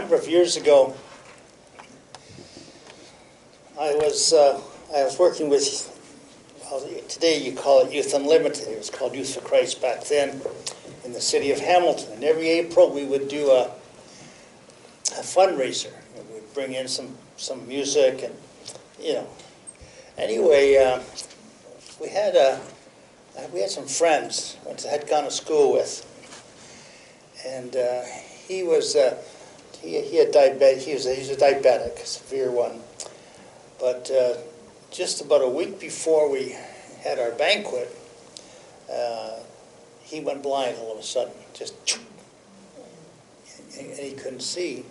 number of years ago, I was working with, well, today you call it Youth Unlimited. It was called Youth for Christ back then in the city of Hamilton. And every April we would do a fundraiser. We'd bring in some music and, you know. Anyway, we had some friends I had gone to school with, and he was he had diabetes. He's a diabetic, a severe one. But just about a week before we had our banquet, he went blind all of a sudden, just, and he couldn't see.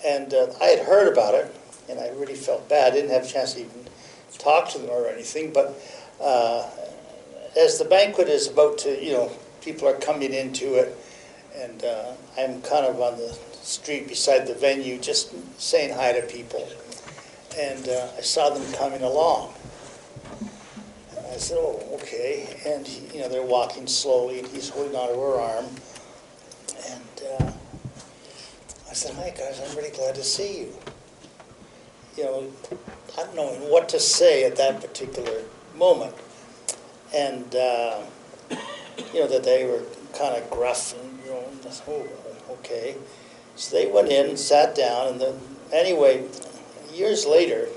And I had heard about it, and I really felt bad. I didn't have a chance to even talk to them or anything, but as the banquet is about to, you know, people are coming into it, and I'm kind of on the street beside the venue just saying hi to people. And I saw them coming along. And I said, oh, okay. And, you know, they're walking slowly, and he's holding onto her arm. And I said, hi, guys, I'm really glad to see you. You know, not knowing what to say at that particular moment. And, you know, that they were kind of gruff, and, you know, oh, okay. So they went in and sat down, and then, anyway, years later,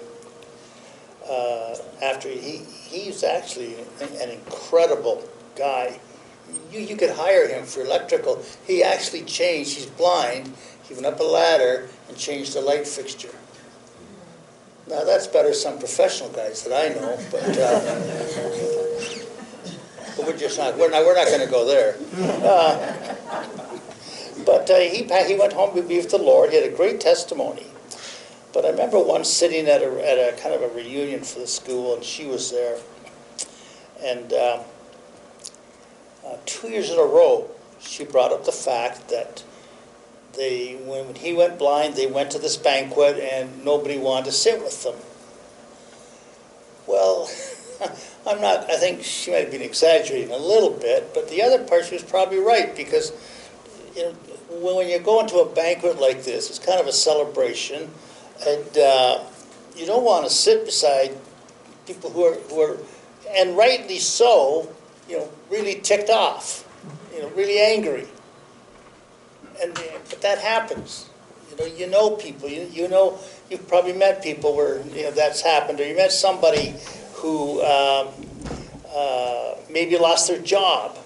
after he's actually an incredible guy. You could hire him for electrical. He actually changed, he's blind, he went up a ladder and changed the light fixture. Now that's better than some professional guys that I know, but we're just not, we're not going to go there. But he went home to be with the Lord. He had a great testimony. But I remember once sitting at a kind of a reunion for the school, and she was there. And 2 years in a row, she brought up the fact that when he went blind, they went to this banquet, and nobody wanted to sit with them. Well, I think she might have been exaggerating a little bit, but the other part, she was probably right, because, you know, when you go into a banquet like this, it's kind of a celebration. And you don't want to sit beside people who are, and rightly so, you know, really ticked off, you know, really angry. And but that happens. You know people. You know, you've probably met people where, you know, that's happened, or you met somebody who maybe lost their job,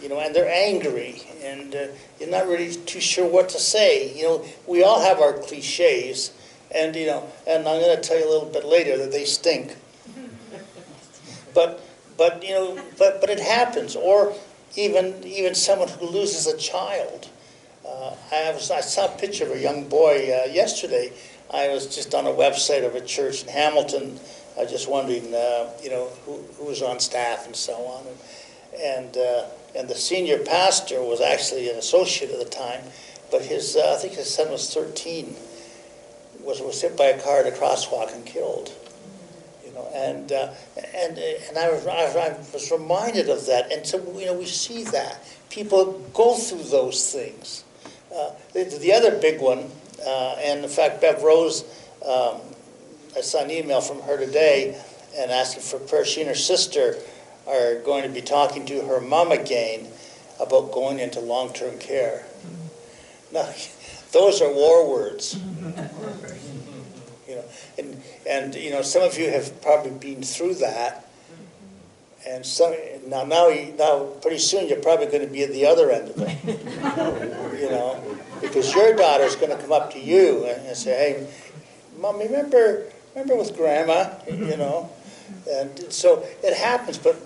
you know, and they're angry, and you're not really too sure what to say. You know, we all have our cliches, and, you know, and I'm going to tell you a little bit later that they stink. But you know, but it happens. Or even someone who loses a child. I saw a picture of a young boy yesterday. I was just on a website of a church in Hamilton. I was just wondering, you know, who was on staff and so on. And the senior pastor was actually an associate at the time, but his I think his son was 13, was hit by a car at a crosswalk and killed. You know, and I was reminded of that, and so, you know, we see that people go through those things. The other big one, and in fact, Bev Rose, I saw an email from her today and asking for prayer. She and her sister are going to be talking to her mom again about going into long-term care. Now, those are war words. You know, and you know, some of you have probably been through that, and some now pretty soon you're probably going to be at the other end of it. You know, because your daughter's going to come up to you and say, "Hey, Mom, remember with Grandma?" You know, and so it happens, but.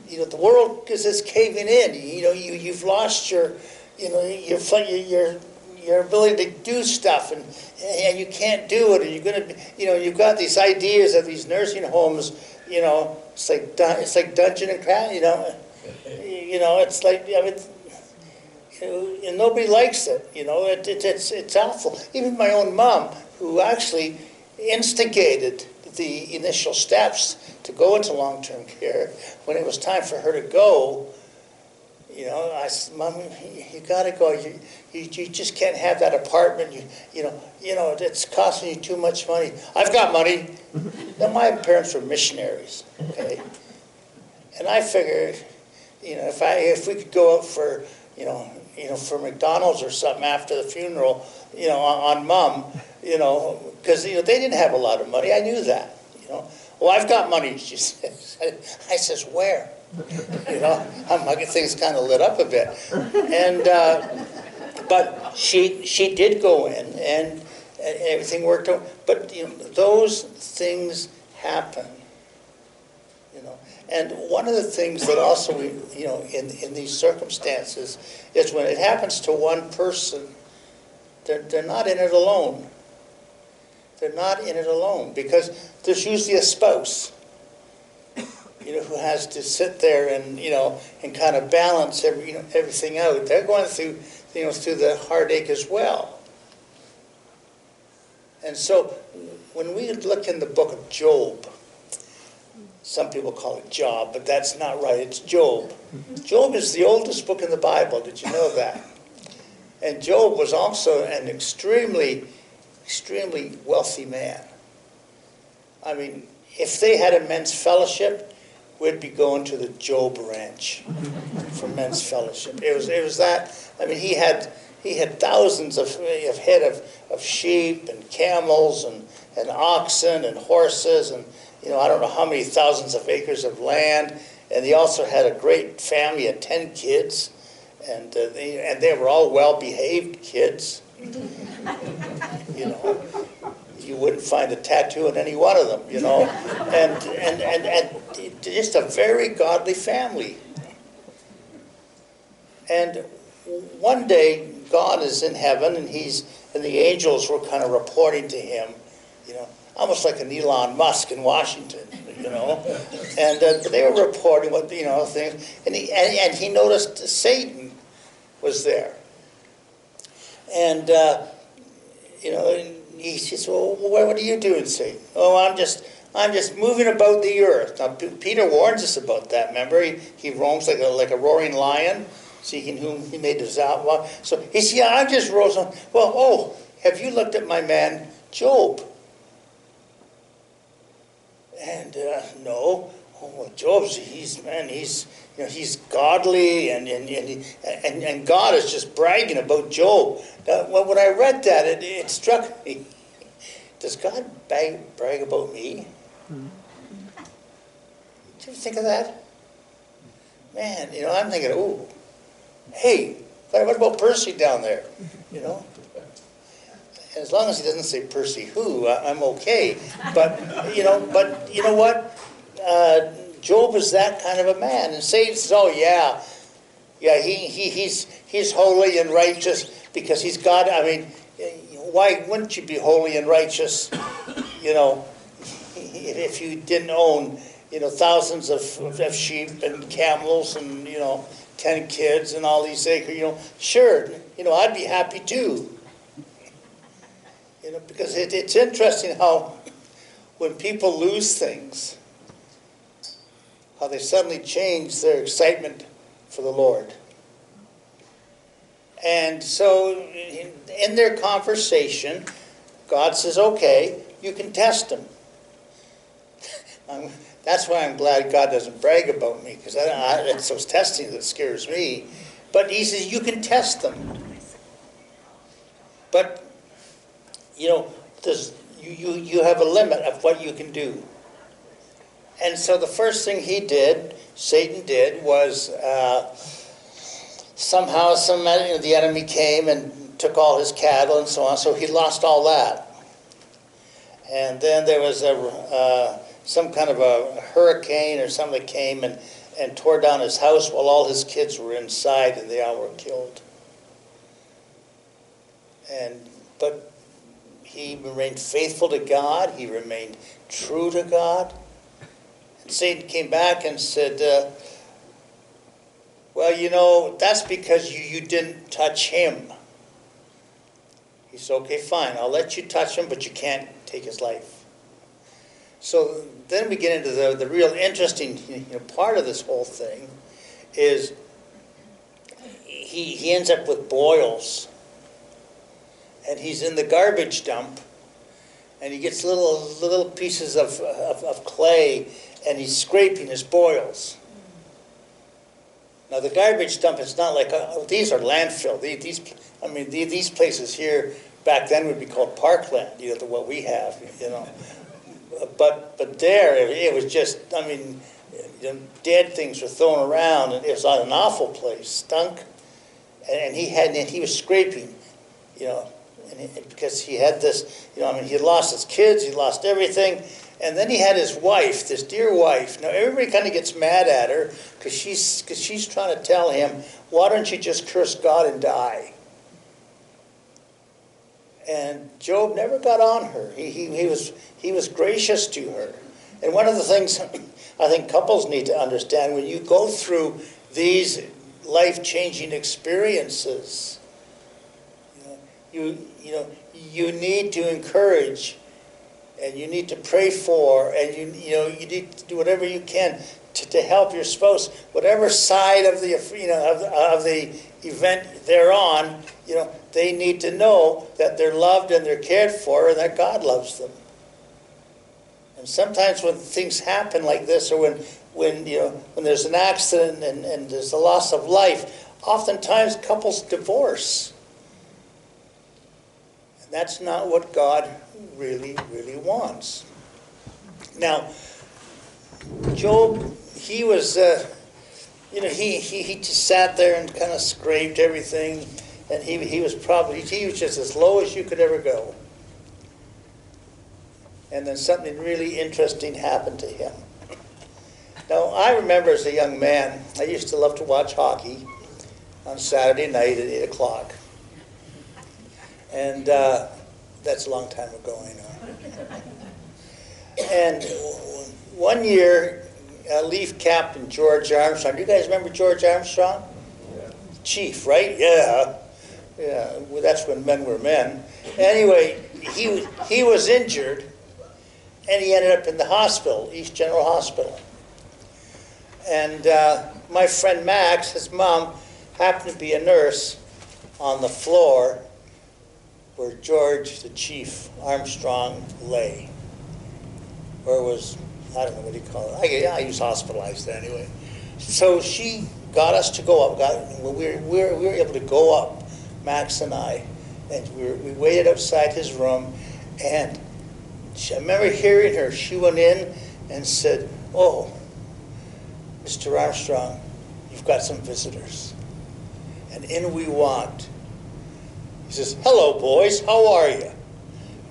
You know, the world is caving in. You know, you've lost your, you know, your ability to do stuff, and you can't do it. And you're going to, you know, you've got these ideas of these nursing homes. You know, it's like Dungeon and Crown. You know, it's like, I mean, you know, and nobody likes it. You know, it's awful. Even my own mom, who actually instigated the initial steps to go into long-term care, when it was time for her to go, I said, Mom, you got to go. You just can't have that apartment. It's costing you too much money. I've got money. Now, my parents were missionaries, okay? And I figured, if we could go out for, for McDonald's or something after the funeral, on Mom, because, they didn't have a lot of money. I knew that, Well, I've got money, she says. I says, where? My things kind of lit up a bit. And, but she did go in, and everything worked out. But, those things happen, And one of the things that also, in these circumstances, is when it happens to one person, they're not in it alone. They're not in it alone, because there's usually a spouse, who has to sit there and, and kind of balance everything out. They're going through, through the heartache as well. And so when we look in the book of Job, some people call it Job, but that's not right. It's Job. Job is the oldest book in the Bible. Did you know that? And Job was also an extremely, extremely wealthy man. I mean, if they had a men's fellowship, we'd be going to the Job Ranch for men's fellowship. It was that. I mean, he had thousands of head of sheep and camels and oxen and horses and I don't know how many thousands of acres of land. And he also had a great family of 10 kids, and they were all well-behaved kids. You wouldn't find a tattoo in any one of them, and just a very godly family. And one day, God is in heaven, and the angels were kind of reporting to him, almost like an Elon Musk in Washington, and they were reporting what things, and he noticed Satan was there, and he says, "Well, what are you doing, Satan?" "Oh, I'm just moving about the earth." Now, Peter warns us about that. Remember, he roams like a roaring lion, seeking whom he may devour. So he said, "Yeah, I just rose on." "Well, have you looked at my man Job?" And no. "Oh, well, Job's he's godly, and God is just bragging about Job." Well, when I read that, it struck me. Does God brag about me? Did you ever think of that? Man, I'm thinking, oh, hey, what about Percy down there? As long as he doesn't say Percy who, I'm okay. But you know what? Job is that kind of a man. And Satan says, "Oh yeah, he's holy and righteous because he's God." I mean, why wouldn't you be holy and righteous? If you didn't own thousands of sheep and camels and 10 kids and all these acres. Sure, I'd be happy too. Because it's interesting how when people lose things, how they suddenly change their excitement for the Lord. And so in their conversation, God says, "Okay, you can test them." That's why I'm glad God doesn't brag about me, because it's those testing that scares me. But he says, you can test them. But you have a limit of what you can do. And so the first thing Satan did, was somehow the enemy came and took all his cattle and so on. So he lost all that. And then there was some kind of a hurricane or something that came and tore down his house while all his kids were inside, and they all were killed. But he remained faithful to God. He remained true to God. And Satan came back and said, well, that's because you didn't touch him. He said, okay, fine, I'll let you touch him, but you can't take his life. So then we get into the real interesting part of this whole thing is he ends up with boils. And he's in the garbage dump, and he gets little pieces of clay, and he's scraping his boils. Now the garbage dump is not like these are landfill. These places here back then would be called parkland. What we have. But there it was just. Dead things were thrown around, and it was an awful place. Stunk, and he was scraping, because he had this. He had lost his kids, he lost everything. And then he had his wife, this dear wife. Now everybody kind of gets mad at her because she's trying to tell him, why don't you just curse God and die? And Job never got on her. He was gracious to her. And one of the things I think couples need to understand, when you go through these life-changing experiences, you need to encourage. And you need to pray for, and you need to do whatever you can to help your spouse, whatever side of the of the event they're on. They need to know that they're loved and they're cared for, and that God loves them. And sometimes when things happen like this, or when there's an accident and there's a loss of life, oftentimes couples divorce. And that's not what God really wants. Now, Job, he was, he just sat there and kind of scraped everything, and he was just as low as you could ever go. And then something really interesting happened to him. Now, I remember as a young man, I used to love to watch hockey on Saturday night at 8 o'clock. And that's a long time ago, I know. And one year, Leaf Captain George Armstrong. Do you guys remember George Armstrong? Yeah. Chief, right? Yeah. Yeah. Well, that's when men were men. Anyway, he was injured, and he ended up in the hospital, East General Hospital. And my friend Max, his mom, happened to be a nurse on the floor where George, the Chief Armstrong, lay. Or was, I don't know what you call it. I use hospitalized anyway. So she got us to go up. We were able to go up, Max and I. And we waited outside his room. And I remember hearing her. She went in and said, "Oh, Mr. Armstrong, you've got some visitors." And in we walked. He says, "Hello, boys. How are you?"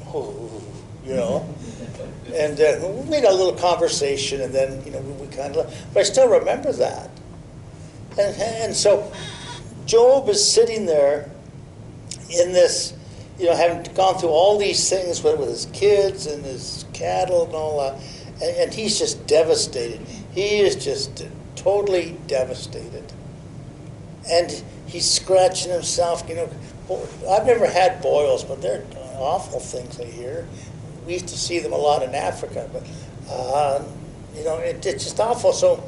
Oh, And we had a little conversation, and then we kind of. But I still remember that. And so Job is sitting there in this, having gone through all these things with his kids and his cattle and all that, and he's just devastated. He is just totally devastated, and he's scratching himself. I've never had boils, but they're awful things I hear. We used to see them a lot in Africa, but it's just awful. So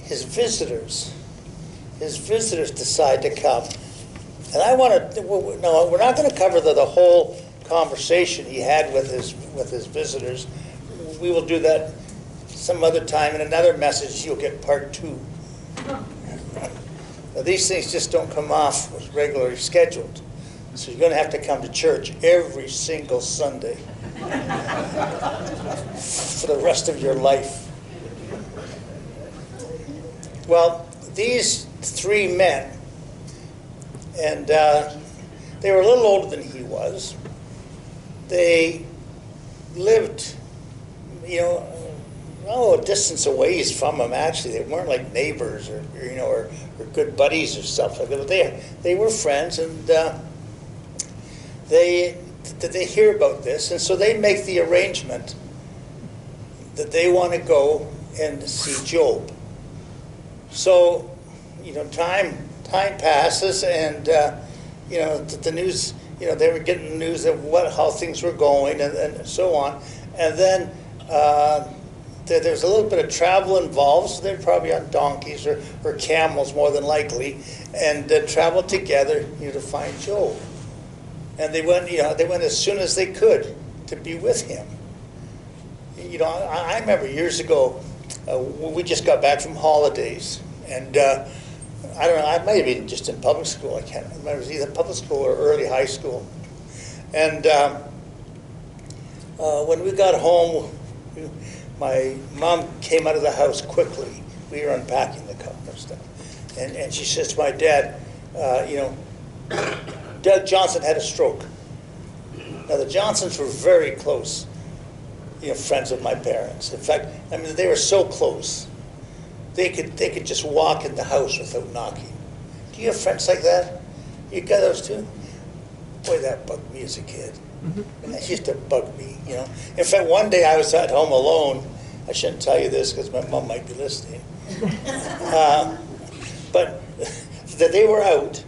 his visitors decide to come, and I want to. No, we're not going to cover the whole conversation he had with his visitors. We will do that some other time in another message. You'll get part 2. Now, these things just don't come off as regularly scheduled. So you're going to have to come to church every single Sunday for the rest of your life. Well, these 3 men, and they were a little older than he was. They lived, a distance away from him. Actually, they weren't like neighbors or good buddies or stuff like that. But they were friends, and they hear about this, and so they make the arrangement that they want to go and see Job. So, time passes, and the news. They were getting news of how things were going, and so on, and then there's a little bit of travel involved, so they're probably on donkeys or camels more than likely, and traveled together, to find Job. And they went as soon as they could to be with him. I remember years ago, we just got back from holidays, and I don't know, I might have been just in public school, I can't remember, it was either public school or early high school. And when we got home, my mom came out of the house quickly. We were unpacking the car and stuff. And she says to my dad, Doug Johnson had a stroke. Now, the Johnsons were very close, friends of my parents. In fact, they were so close. They could just walk in the house without knocking. Do you have friends like that? You got those too? Boy, that bugged me as a kid. That used to bug me, In fact, one day I was at home alone. I shouldn't tell you this because my mom might be listening. But they were out,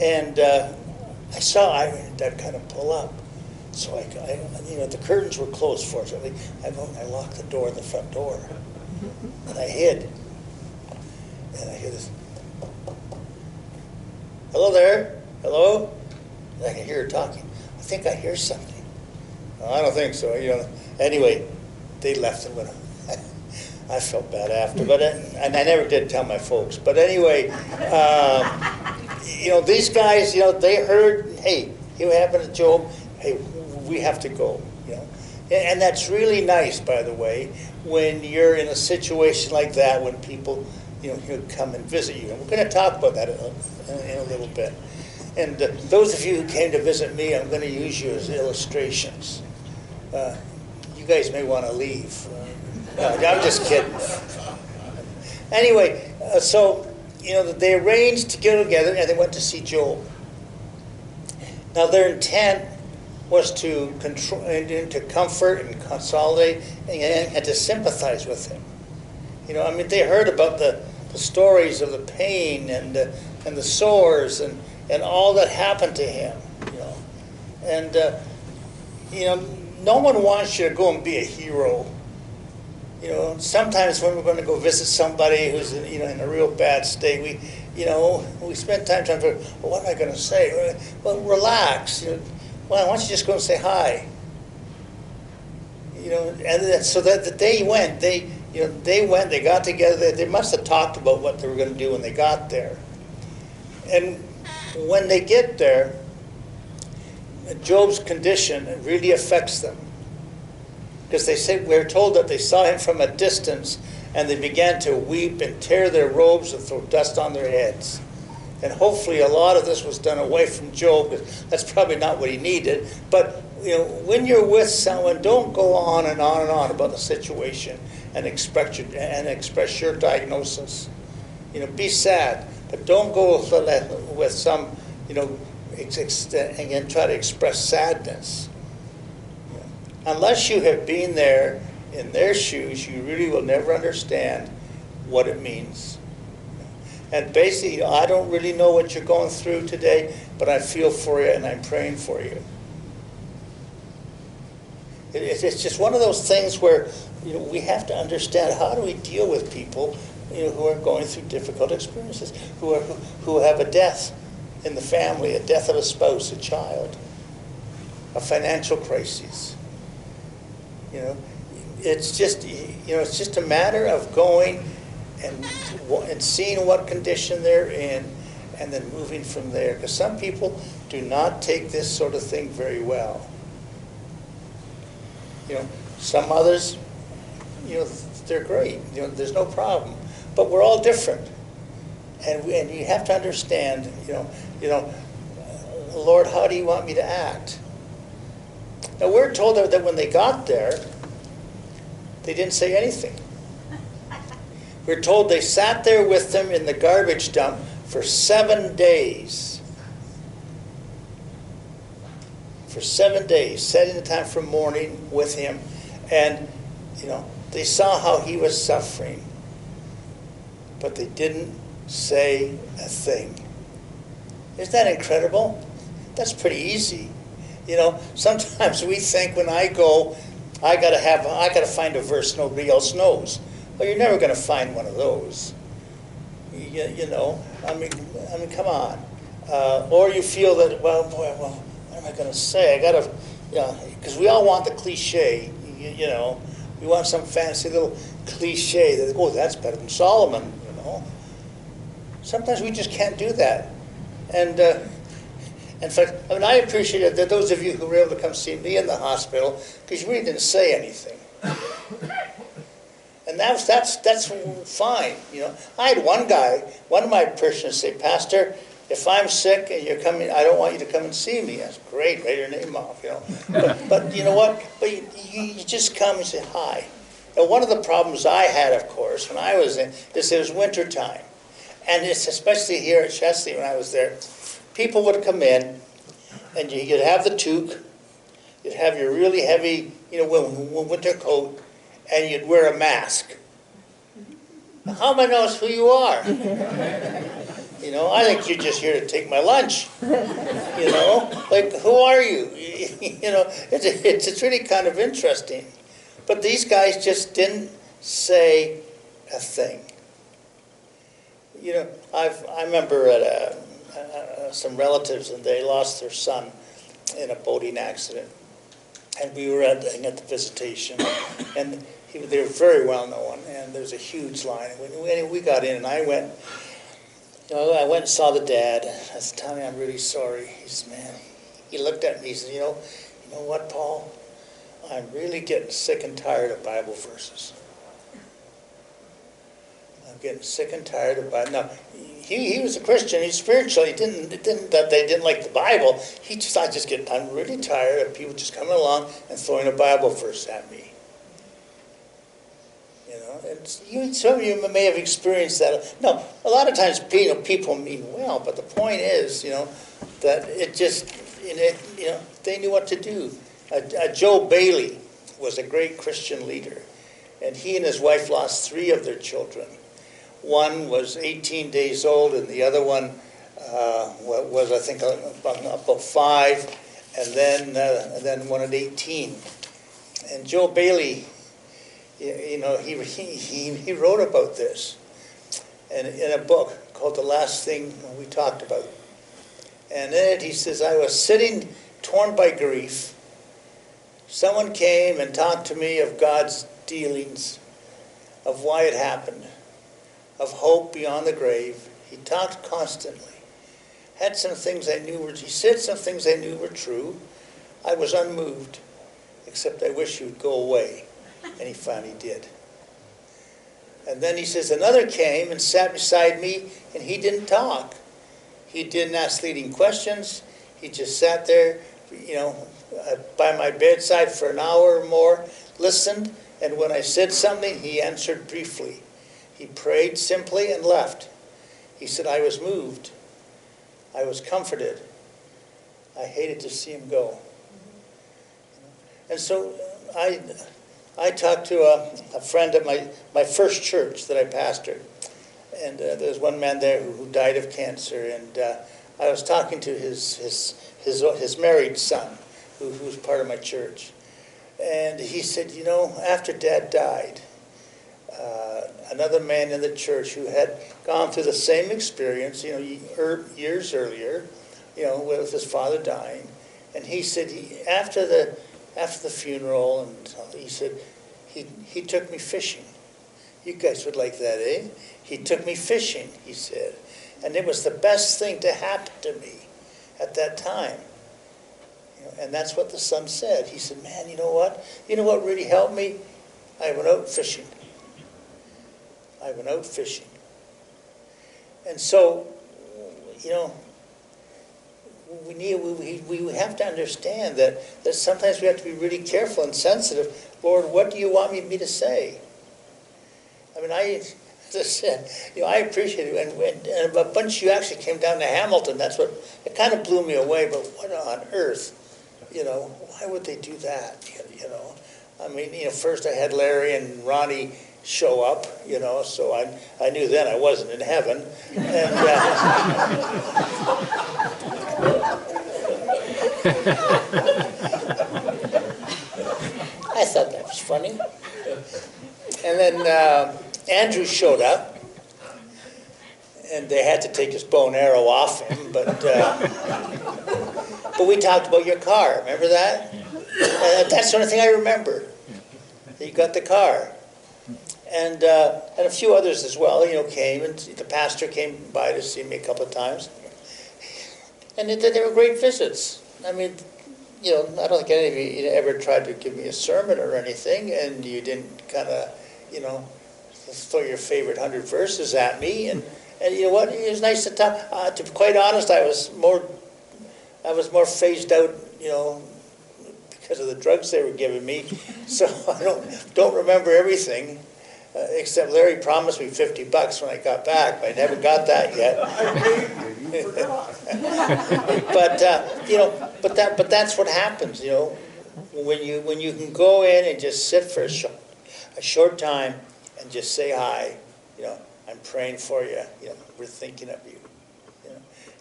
and I saw Dad kind of pull up. So the curtains were closed, fortunately. I locked the door, the front door, and I hid. And I hear this, "Hello there, hello?" And I can hear her talking. "I think I hear something." "Oh, I don't think so. Anyway, they left and went. I felt bad after, but and I never did tell my folks. But anyway, these guys, they heard, "Hey, what happened to Job? Hey, we have to go." And that's really nice, by the way, when you're in a situation like that, when people, come and visit you. And we're going to talk about that in a little bit. And those of you who came to visit me, I'm going to use you as illustrations. You guys may want to leave. No, I'm just kidding. Anyway, so, they arranged to get together and they went to see Job. Now, their intent was to control, and to comfort and consolidate and to sympathize with him. They heard about the stories of the pain and the sores and all that happened to him. And no one wants you to go and be a hero. Sometimes when we're going to go visit somebody who's in a real bad state, we spend time trying to figure, well, what am I going to say? Well, relax. Why don't you just go and say hi? And so that the day went, they got together. They must have talked about what they were going to do when they got there. And when they get there, Job's condition really affects them. Because we're told that they saw him from a distance, and they began to weep and tear their robes and throw dust on their heads. And hopefully a lot of this was done away from Job, because that's probably not what he needed. But when you're with someone, don't go on and on and on about the situation and express your diagnosis. Be sad, but don't go with some, and try to express sadness. Unless you have been there in their shoes, you really will never understand what it means. And basically, I don't really know what you're going through today, but I feel for you and I'm praying for you. It's just one of those things where we have to understand, how do we deal with people who are going through difficult experiences, who have a death in the family, a death of a spouse, a child, a financial crisis. It's just a matter of going and seeing what condition they're in, and then moving from there. Because some people do not take this sort of thing very well. Some others, they're great. There's no problem. But we're all different, and you have to understand. Lord, how do you want me to act? Now, we're told that when they got there, they didn't say anything. We're told they sat there with them in the garbage dump for 7 days. For 7 days, setting the time for mourning with him. And, they saw how he was suffering. But they didn't say a thing. Isn't that incredible? That's pretty easy. Sometimes we think when I go I gotta find a verse nobody else knows. Well, you're never going to find one of those. You know, I mean, come on. Or you feel that, well, boy, well, what am I going to say? I gotta, because we all want the cliche. You know, we want some fancy little cliche that, oh, that's better than Solomon. You know, sometimes we just can't do that. And in fact, I mean, I appreciated that those of you who were able to come see me in the hospital, because you really didn't say anything. And that's fine, you know. I had one of my parishioners say, Pastor, if I'm sick and you're coming, I don't want you to come and see me. That's great, write your name off, you know. But you know what? But you just come and say hi. Now, one of the problems I had, of course, when I was in, is it was winter time. And it's especially here at Chesley when I was there, people would come in and you'd have the toque, you'd have your really heavy, you know, winter coat, and you'd wear a mask. How am I know who you are? You know, I think you're just here to take my lunch. You know, like, who are you? You know, it's really kind of interesting. But these guys just didn't say a thing. You know, I remember at some relatives, and they lost their son in a boating accident. And we were at the visitation, and they were very well known, and there was a huge line. And we got in, and I went and saw the dad. I said, Tommy, I'm really sorry. He said, man, he looked at me, he said, you know what, Paul? I'm really getting sick and tired of Bible verses. I'm getting sick and tired of Bible. Now, he was a Christian. He's spiritual. It didn't that they didn't like the Bible. I'm really tired of people just coming along and throwing a Bible verse at me. You know, and some of you may have experienced that. No, a lot of times people mean well, but the point is, you know, that they knew what to do. Joe Bailey was a great Christian leader, and he and his wife lost 3 of their children. One was 18 days old, and the other one was, I think, about 5, and then one at 18. And Joe Bailey, you know, he wrote about this in a book called The Last Thing We Talked About. And in it he says, I was sitting torn by grief. Someone came and talked to me of God's dealings, of why it happened, of hope beyond the grave. He talked constantly. Had some things he said some things I knew were true. I was unmoved, except I wish he would go away. And he finally did. And then he says, another came and sat beside me, and he didn't talk. He didn't ask leading questions. He just sat there, you know, by my bedside for an hour or more, listened, and when I said something, he answered briefly. He prayed simply and left. He said, I was moved. I was comforted. I hated to see him go. And so I talked to a friend at my first church that I pastored. And there was one man there who died of cancer. And I was talking to his married son, who was part of my church. And he said, you know, after Dad died, another man in the church who had gone through the same experience, you know, years earlier, you know, with his father dying, and he said after the funeral, and he said he took me fishing. You guys would like that, eh? He took me fishing, he said, and it was the best thing to happen to me at that time. You know, and that's what the son said. He said, man, you know what? You know what really helped me? I went out fishing. I went out fishing. And so, you know, we have to understand that sometimes we have to be really careful and sensitive. Lord, what do you want me to say? I mean, as I said, you know, I appreciate it. And a bunch of you actually came down to Hamilton. That's what, it kind of blew me away, but what on earth? You know, why would they do that? You know, I mean, you know, first I had Larry and Ronnie show up, you know, so I knew then I wasn't in heaven. And I thought that was funny. And then Andrew showed up, and they had to take his bow and arrow off him, but we talked about your car, remember that? That's the only thing I remember, that you got the car. And a few others as well, came, and the pastor came by to see me a couple of times. And they were great visits. I mean, I don't think any of you ever tried to give me a sermon or anything, and you didn't kind of, throw your favorite 100 verses at me. And you know what? It was nice to talk. To be quite honest, I was more phased out, because of the drugs they were giving me. So I don't remember everything. Except Larry promised me $50 when I got back, but I never got that yet. But that's what happens, when you can go in and just sit for a short time and just say hi, I'm praying for you, we're thinking of you.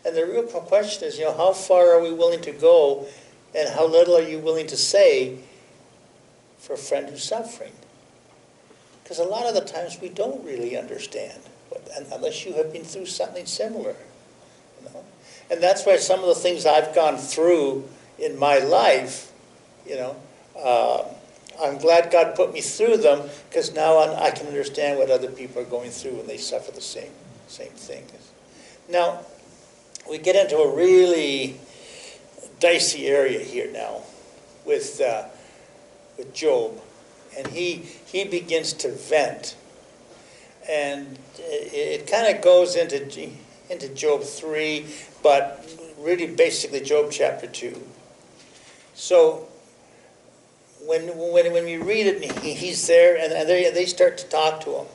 And the real question is, how far are we willing to go, and how little are you willing to say for a friend who's suffering? Because a lot of the times we don't really understand, unless you have been through something similar. And that's why some of the things I've gone through in my life, I'm glad God put me through them, because now I can understand what other people are going through when they suffer the same things. Now, we get into a really dicey area here now with Job. And he begins to vent, and it kind of goes into Job 3, but really basically Job chapter 2. So when we read it, and he's there, and they start to talk to him,